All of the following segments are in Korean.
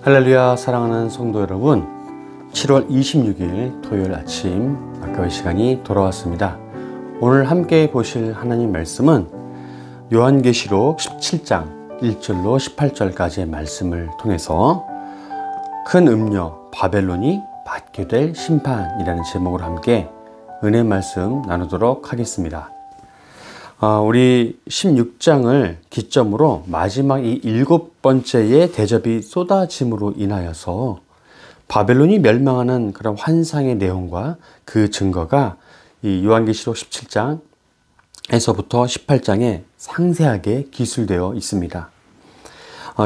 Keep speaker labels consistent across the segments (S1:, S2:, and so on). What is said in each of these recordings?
S1: 할렐루야, 사랑하는 성도 여러분, 7월 26일 토요일 아침 아까의 시간이 돌아왔습니다. 오늘 함께 보실 하나님 말씀은 요한계시록 17장 1절로 18절까지의 말씀을 통해서 큰 음녀 바벨론이 받게 될 심판이라는 제목으로 함께 은혜 말씀 나누도록 하겠습니다. 우리 16장을 기점으로 마지막 이 7번째의 대접이 쏟아짐으로 인하여서 바벨론이 멸망하는 그런 환상의 내용과 그 증거가 이 요한계시록 17장에서부터 18장에 상세하게 기술되어 있습니다.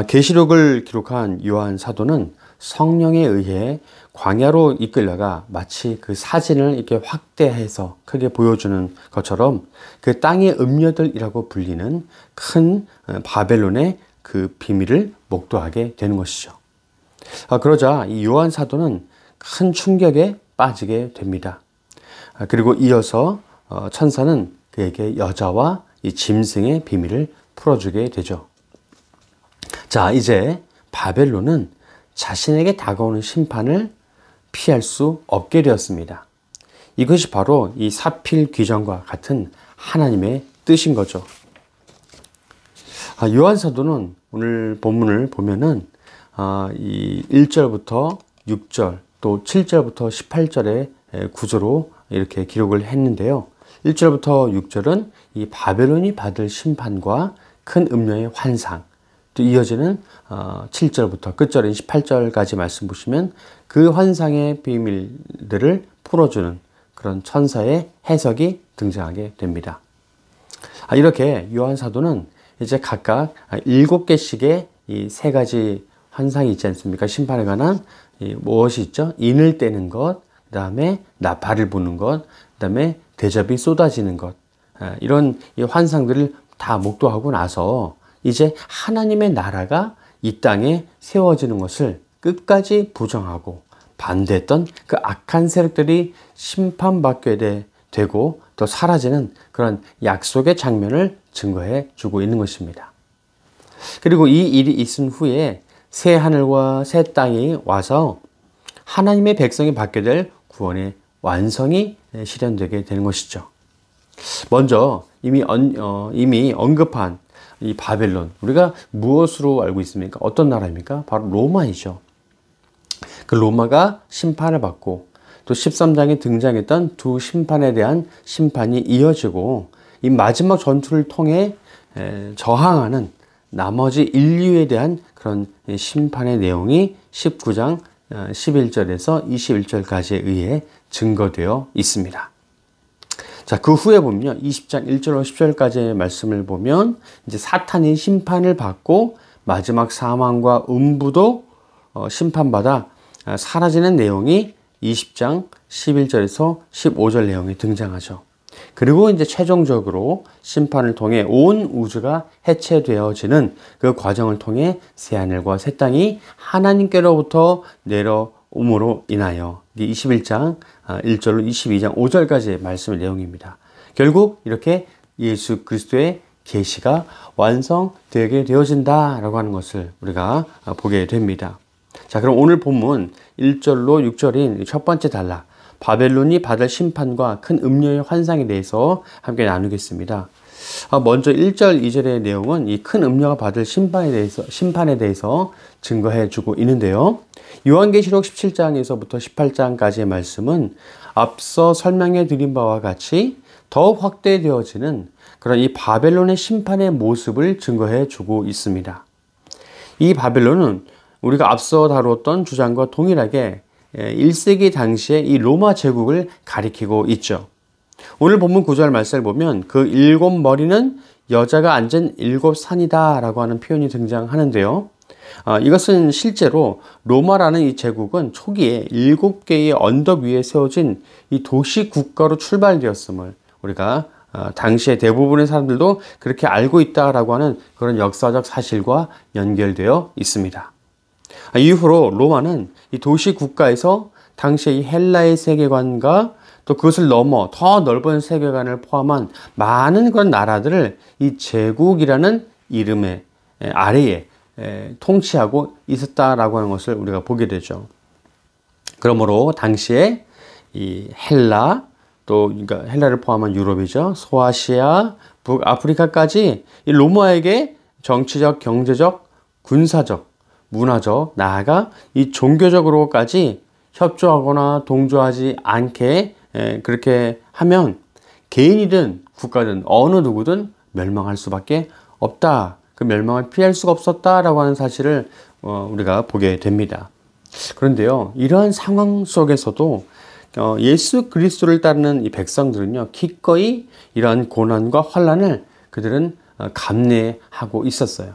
S1: 계시록을 기록한 요한 사도는 성령에 의해 광야로 이끌려가 마치 그 사진을 이렇게 확대해서 크게 보여주는 것처럼 그 땅의 음녀들이라고 불리는 큰 바벨론의 그 비밀을 목도하게 되는 것이죠. 그러자 이 요한 사도는 큰 충격에 빠지게 됩니다. 그리고 이어서 천사는 그에게 여자와 이 짐승의 비밀을 풀어주게 되죠. 자, 이제 바벨론은 자신에게 다가오는 심판을 피할 수 없게 되었습니다. 이것이 바로 이 사필 귀정과 같은 하나님의 뜻인 거죠. 요한 사도는 오늘 본문을 보면은 이 1절부터 6절 또 7절부터 18절의 구조로 이렇게 기록을 했는데요. 1절부터 6절은 이 바벨론이 받을 심판과 큰 음녀의 환상, 또 이어지는 7절부터 끝절인 18절까지 말씀 보시면 그 환상의 비밀들을 풀어주는 그런 천사의 해석이 등장하게 됩니다. 이렇게 요한 사도는 이제 각각 7개씩의 이 3가지 환상이 있지 않습니까? 심판에 관한 무엇이 있죠? 인을 떼는 것, 그 다음에 나팔을 부는 것, 그 다음에 대접이 쏟아지는 것, 이런 이 환상들을 다 목도하고 나서 이제 하나님의 나라가 이 땅에 세워지는 것을 끝까지 부정하고 반대했던 그 악한 세력들이 심판받게 되고 또 사라지는 그런 약속의 장면을 증거해 주고 있는 것입니다. 그리고 이 일이 있은 후에 새 하늘과 새 땅이 와서 하나님의 백성이 받게 될 구원의 완성이 실현되게 되는 것이죠. 먼저 이미 언급한 이 바벨론, 우리가 무엇으로 알고 있습니까? 어떤 나라입니까? 바로 로마이죠. 그 로마가 심판을 받고 또 13장에 등장했던 두 심판에 대한 심판이 이어지고 이 마지막 전투를 통해 저항하는 나머지 인류에 대한 그런 심판의 내용이 19장 11절에서 21절까지에 의해 증거되어 있습니다. 자, 그 후에 보면요. 20장 1절로 10절까지의 말씀을 보면 이제 사탄이 심판을 받고 마지막 사망과 음부도 심판받아 사라지는 내용이 20장 11절에서 15절 내용이 등장하죠. 그리고 이제 최종적으로 심판을 통해 온 우주가 해체되어지는 그 과정을 통해 새하늘과 새 땅이 하나님께로부터 내려옴으로 인하여 21장 1절로 22장 5절까지의 말씀의 내용입니다. 결국 이렇게 예수 그리스도의 계시가 완성되게 되어진다라고 하는 것을 우리가 보게 됩니다. 자, 그럼 오늘 본문 1절로 6절인 첫 번째 단락, 바벨론이 받을 심판과 큰 음녀의 환상에 대해서 함께 나누겠습니다. 먼저 1절, 2절의 내용은 이 큰 음녀가 받을 심판에 대해서 증거해 주고 있는데요. 요한계시록 17장에서부터 18장까지의 말씀은 앞서 설명해 드린 바와 같이 더욱 확대되어지는 그런 이 바벨론의 심판의 모습을 증거해 주고 있습니다. 이 바벨론은 우리가 앞서 다루었던 주장과 동일하게 1세기 당시에 이 로마 제국을 가리키고 있죠. 오늘 본문 9절 말씀을 보면 그 7머리는 여자가 앉은 7산이다 라고 하는 표현이 등장하는데요. 이것은 실제로 로마라는 이 제국은 초기에 7개의 언덕 위에 세워진 이 도시 국가로 출발되었음을 우리가 당시에 대부분의 사람들도 그렇게 알고 있다라고 하는 그런 역사적 사실과 연결되어 있습니다. 이후로 로마는 이 도시 국가에서 당시의 이 헬라의 세계관과 또 그것을 넘어 더 넓은 세계관을 포함한 많은 그런 나라들을 이 제국이라는 이름의 아래에 통치하고 있었다라고 하는 것을 우리가 보게 되죠. 그러므로 당시에 이 헬라, 또 그러니까 헬라를 포함한 유럽이죠. 소아시아, 북아프리카까지 이 로마에게 정치적, 경제적, 군사적, 문화적, 나아가 이 종교적으로까지 협조하거나 동조하지 않게 그렇게 하면 개인이든 국가든 어느 누구든 멸망할 수밖에 없다. 그 멸망을 피할 수가 없었다라고 하는 사실을 우리가 보게 됩니다. 그런데요, 이러한 상황 속에서도 예수 그리스도를 따르는 이 백성들은요, 기꺼이 이러한 고난과 환난을 그들은 감내하고 있었어요.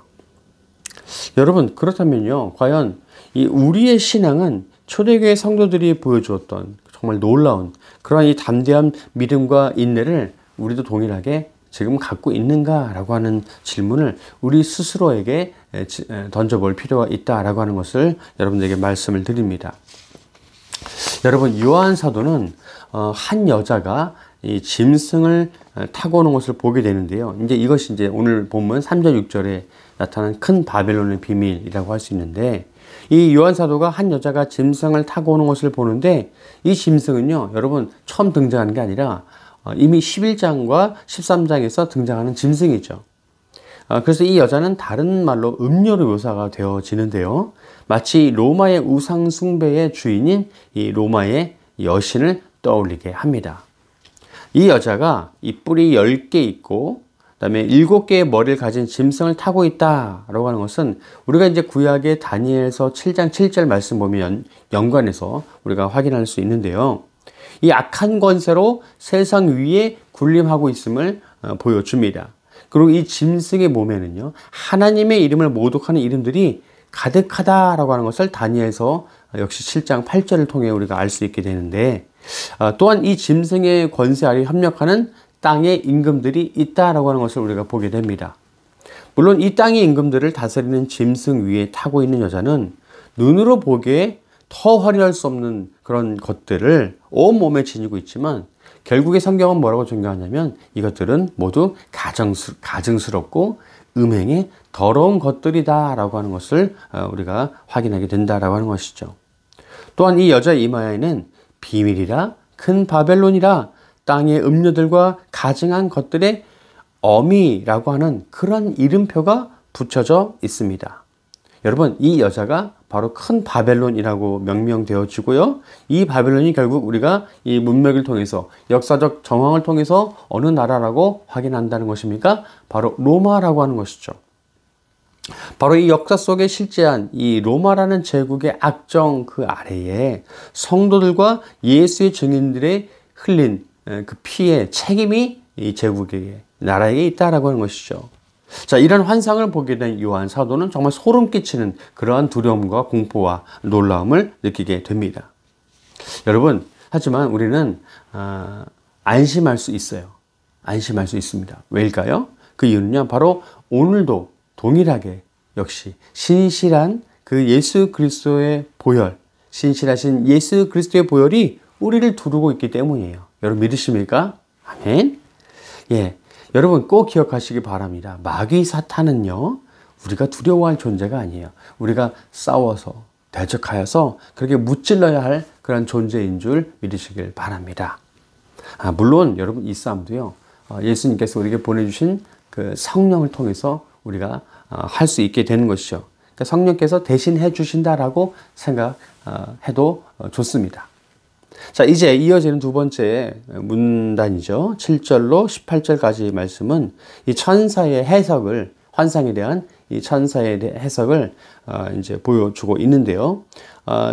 S1: 여러분, 그렇다면요, 과연 이 우리의 신앙은 초대교회 성도들이 보여주었던 정말 놀라운 그러한 이 담대한 믿음과 인내를 우리도 동일하게 지금 갖고 있는가라고 하는 질문을 우리 스스로에게 던져볼 필요가 있다라고 하는 것을 여러분들에게 말씀을 드립니다. 여러분, 요한 사도는 한 여자가 이 짐승을 타고 오는 것을 보게 되는데요. 이것이 오늘 본문 3절 6절에 나타난 큰 바벨론의 비밀이라고 할 수 있는데, 이 요한 사도가 한 여자가 짐승을 타고 오는 것을 보는데, 이 짐승은요, 여러분, 처음 등장하는 게 아니라 이미 11장과 13장에서 등장하는 짐승이죠. 그래서 이 여자는 다른 말로 음료로 묘사가 되어지는데요. 마치 로마의 우상 숭배의 주인인 이 로마의 여신을 떠올리게 합니다. 이 여자가 이 뿔이 10개 있고 그다음에 7개의 머리를 가진 짐승을 타고 있다라고 하는 것은 우리가 이제 구약의 다니엘서 7장 7절 말씀 보면 연관해서 우리가 확인할 수 있는데요. 이 악한 권세로 세상 위에 군림하고 있음을 보여줍니다. 그리고 이 짐승의 몸에는요, 하나님의 이름을 모독하는 이름들이 가득하다라고 하는 것을 다니엘서 역시 7장 8절을 통해 우리가 알 수 있게 되는데, 또한 이 짐승의 권세 아래 협력하는 땅의 임금들이 있다라고 하는 것을 우리가 보게 됩니다. 물론 이 땅의 임금들을 다스리는 짐승 위에 타고 있는 여자는 눈으로 보기에 더 화려할 수 없는 그런 것들을 온몸에 지니고 있지만, 결국에 성경은 뭐라고 증거하냐면 이것들은 모두 가증스럽고 음행의 더러운 것들이다 라고 하는 것을 우리가 확인하게 된다라고 하는 것이죠. 또한 이 여자의 이마에는 비밀이라 큰 바벨론이라 땅의 음료들과 가증한 것들의 어미라고 하는 그런 이름표가 붙여져 있습니다. 여러분, 이 여자가 바로 큰 바벨론이라고 명명되어지고요. 이 바벨론이 결국 우리가 이 문맥을 통해서 역사적 정황을 통해서 어느 나라라고 확인한다는 것입니까? 바로 로마라고 하는 것이죠. 바로 이 역사 속에 실제한 이 로마라는 제국의 악정 그 아래에 성도들과 예수의 증인들의 흘린 그 피의 책임이 이 제국의 나라에 있다라고 하는 것이죠. 자, 이런 환상을 보게 된 요한 사도는 정말 소름 끼치는 그러한 두려움과 공포와 놀라움을 느끼게 됩니다. 여러분, 하지만 우리는 안심할 수 있어요. 안심할 수 있습니다. 왜일까요? 그 이유는요, 바로 오늘도 동일하게 역시 신실한 그 예수 그리스도의 보혈, 신실하신 예수 그리스도의 보혈이 우리를 두르고 있기 때문이에요. 여러분 믿으십니까? 아멘. 예. 여러분 꼭 기억하시기 바랍니다. 마귀 사탄은요, 우리가 두려워할 존재가 아니에요. 우리가 싸워서 대적하여서 그렇게 무찔러야 할 그런 존재인 줄 믿으시길 바랍니다. 물론 여러분 이 싸움도요, 예수님께서 우리에게 보내주신 그 성령을 통해서 우리가 할 수 있게 되는 것이죠. 그러니까 성령께서 대신해 주신다라고 생각해도 좋습니다. 자, 이제 이어지는 두 번째 문단이죠. 7절로 18절까지 말씀은 이 천사의 해석을, 환상에 대한 이 천사의 해석을 이제 보여주고 있는데요.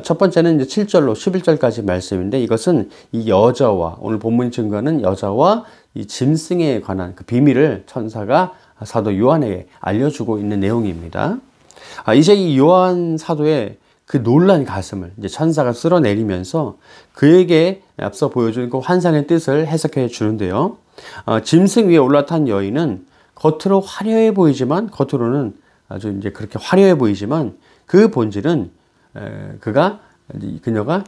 S1: 첫 번째는 이제 7절로 11절까지 말씀인데, 이것은 이 여자와, 오늘 본문이 증거하는 여자와 이 짐승에 관한 그 비밀을 천사가 사도 요한에게 알려주고 있는 내용입니다. 이제 이 요한 사도의 그 놀란 가슴을 이제 천사가 쓸어내리면서 그에게 앞서 보여준 그 환상의 뜻을 해석해 주는데요. 짐승 위에 올라탄 여인은 겉으로 화려해 보이지만, 겉으로는 아주 이제 그렇게 화려해 보이지만 그 본질은 그녀가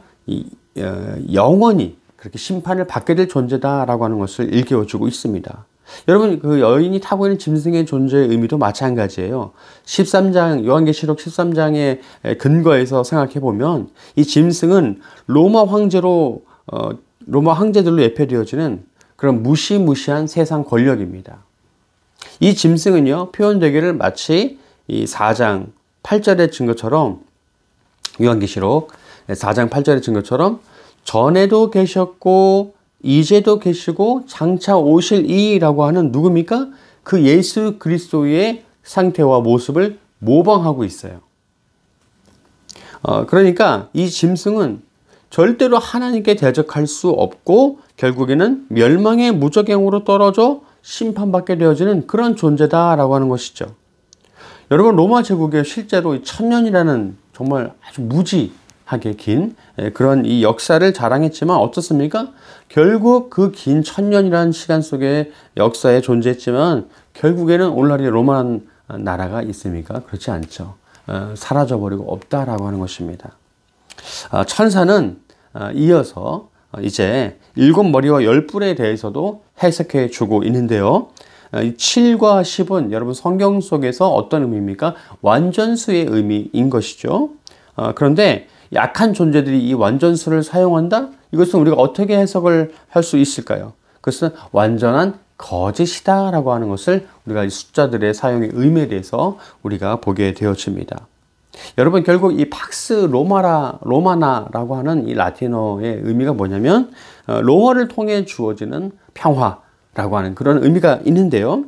S1: 영원히 그렇게 심판을 받게 될 존재다라고 하는 것을 일깨워주고 있습니다. 여러분, 그 여인이 타고 있는 짐승의 존재의 의미도 마찬가지예요. 13장, 요한계시록 13장의 근거에서 생각해 보면 이 짐승은 로마 황제들로 예표되어지는 그런 무시무시한 세상 권력입니다. 이 짐승은요, 표현되기를 마치 이 4장 8절의 증거처럼, 요한계시록 4장 8절의 증거처럼 전에도 계셨고 이제도 계시고 장차 오실 이라고 하는 누굽니까? 그 예수 그리스도의 상태와 모습을 모방하고 있어요. 그러니까 이 짐승은 절대로 하나님께 대적할 수 없고 결국에는 멸망의 무저갱으로 떨어져 심판받게 되어지는 그런 존재다라고 하는 것이죠. 여러분, 로마 제국에 실제로 1000년이라는 정말 아주 무지하게 긴 그런 이 역사를 자랑했지만 어떻습니까? 결국 그 긴 1000년이라는 시간 속에 역사에 존재했지만 결국에는 오늘날의 로마 나라가 있습니까? 그렇지 않죠. 사라져버리고 없다라고 하는 것입니다. 천사는 이어서 이제 7머리와 10뿔에 대해서도 해석해 주고 있는데요. 7과 10은 여러분 성경 속에서 어떤 의미입니까? 완전수의 의미인 것이죠. 그런데 약한 존재들이 이 완전수를 사용한다? 이것은 우리가 어떻게 해석을 할 수 있을까요? 그것은 완전한 거짓이다 라고 하는 것을 우리가 이 숫자들의 사용의 의미에 대해서 우리가 보게 되어집니다. 여러분, 결국 이 팍스 로마나라고 하는 이 라틴어의 의미가 뭐냐면 로마를 통해 주어지는 평화라고 하는 그런 의미가 있는데요.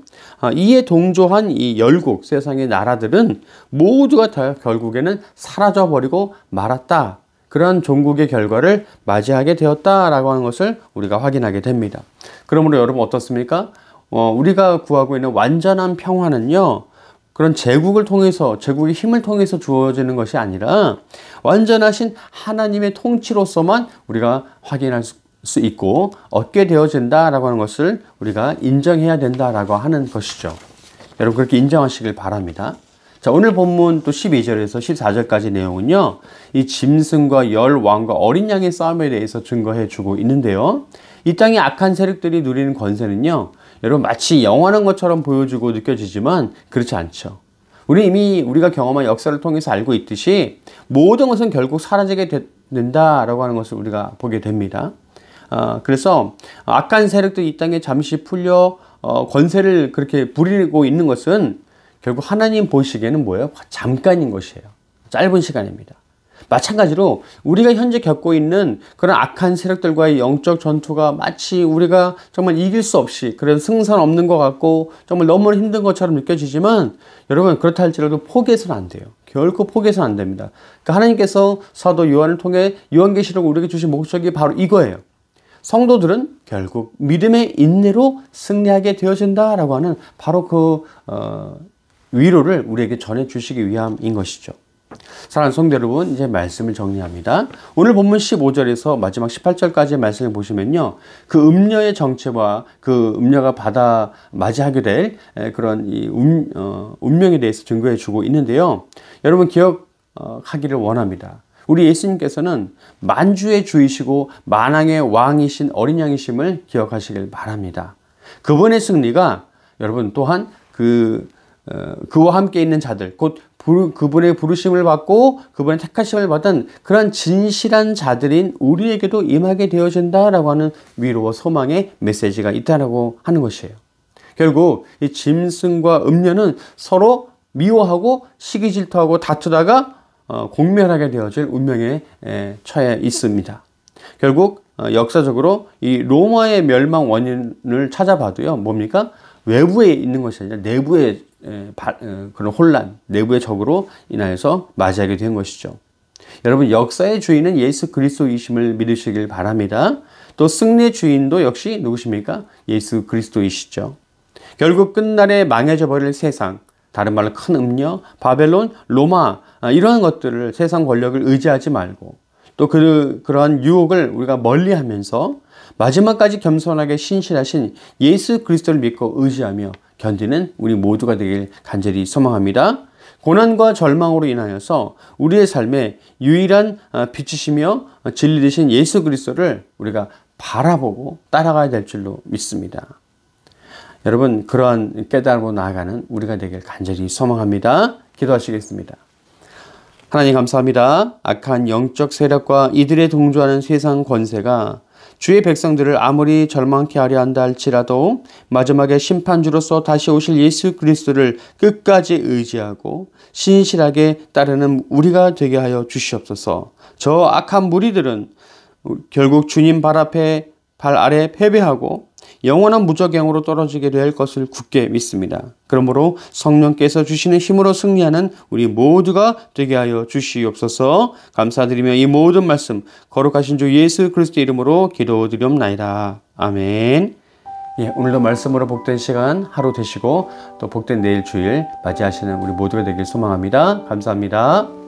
S1: 이에 동조한 이 열국 세상의 나라들은 모두가 다 결국에는 사라져버리고 말았다. 그런 종국의 결과를 맞이하게 되었다라고 하는 것을 우리가 확인하게 됩니다. 그러므로 여러분 어떻습니까? 우리가 구하고 있는 완전한 평화는요, 그런 제국을 통해서, 제국의 힘을 통해서 주어지는 것이 아니라 완전하신 하나님의 통치로서만 우리가 확인할 수 있고 얻게 되어진다라고 하는 것을 우리가 인정해야 된다라고 하는 것이죠. 여러분, 그렇게 인정하시길 바랍니다. 자, 오늘 본문 또 12절에서 14절까지 내용은요, 이 짐승과 열 왕과 어린 양의 싸움에 대해서 증거해 주고 있는데요. 이 땅의 악한 세력들이 누리는 권세는요, 여러분 마치 영원한 것처럼 보여주고 느껴지지만 그렇지 않죠. 우리가 경험한 역사를 통해서 알고 있듯이 모든 것은 결국 사라지게 된다라고 하는 것을 우리가 보게 됩니다. 그래서 악한 세력들이 이 땅에 잠시 풀려 권세를 그렇게 부리고 있는 것은 결국 하나님 보시기에는 뭐예요? 잠깐인 것이에요. 짧은 시간입니다. 마찬가지로 우리가 현재 겪고 있는 그런 악한 세력들과의 영적 전투가 마치 우리가 정말 이길 수 없이, 그래서 승산 없는 것 같고 정말 너무 힘든 것처럼 느껴지지만 여러분, 그렇다 할지라도 포기해서는 안 돼요. 결코 포기해서는 안 됩니다. 그러니까 하나님께서 사도 요한을 통해 요한계시록을 우리에게 주신 목적이 바로 이거예요. 성도들은 결국 믿음의 인내로 승리하게 되어진다라고 하는 바로 그 위로를 우리에게 전해주시기 위함인 것이죠. 사랑하는 성도 여러분, 이제 말씀을 정리합니다. 오늘 본문 15절에서 마지막 18절까지의 말씀을 보시면요, 그 음녀의 정체와 그 음녀가 맞이하게 될 그런 이 운명에 대해서 증거해 주고 있는데요. 여러분 기억하기를 원합니다. 우리 예수님께서는 만주의 주이시고 만왕의 왕이신 어린 양이심을 기억하시길 바랍니다. 그분의 승리가 여러분 또한 그와 함께 있는 자들, 곧 그분의 부르심을 받고 그분의 택하심을 받은 그런 진실한 자들인 우리에게도 임하게 되어진다라고 하는 위로와 소망의 메시지가 있다라고 하는 것이에요. 결국 이 짐승과 음녀는 서로 미워하고 시기 질투하고 다투다가 공멸하게 되어질 운명에 처해 있습니다. 결국 역사적으로 이 로마의 멸망 원인을 찾아봐도요, 뭡니까? 외부에 있는 것이 아니라 내부의 그런 혼란, 내부의 적으로 인하여서 맞이하게 된 것이죠. 여러분, 역사의 주인은 예수 그리스도이심을 믿으시길 바랍니다. 또 승리의 주인도 역시 누구십니까? 예수 그리스도이시죠. 결국 끝날에 망해져 버릴 세상, 다른 말로 큰 음녀, 바벨론, 로마, 이러한 것들을, 세상 권력을 의지하지 말고 또 그러한 유혹을 우리가 멀리하면서 마지막까지 겸손하게 신실하신 예수 그리스도를 믿고 의지하며 견디는 우리 모두가 되길 간절히 소망합니다. 고난과 절망으로 인하여서 우리의 삶에 유일한 빛이시며 진리 되신 예수 그리스도를 우리가 바라보고 따라가야 될 줄로 믿습니다. 여러분 그러한 깨달음으로 나아가는 우리가 되길 간절히 소망합니다. 기도하시겠습니다. 하나님 감사합니다. 악한 영적 세력과 이들에 동조하는 세상 권세가 주의 백성들을 아무리 절망케 하려 한다 할지라도 마지막에 심판주로서 다시 오실 예수 그리스도를 끝까지 의지하고 신실하게 따르는 우리가 되게 하여 주시옵소서. 저 악한 무리들은 결국 주님 발 아래 패배하고 영원한 무적행으로 떨어지게 될 것을 굳게 믿습니다. 그러므로 성령께서 주시는 힘으로 승리하는 우리 모두가 되게 하여 주시옵소서. 감사드리며 이 모든 말씀 거룩하신 주 예수 그리스도 이름으로 기도드리옵나이다. 아멘. 예, 오늘도 말씀으로 복된 시간 하루 되시고 또 복된 내일 주일 맞이하시는 우리 모두가 되길 소망합니다. 감사합니다.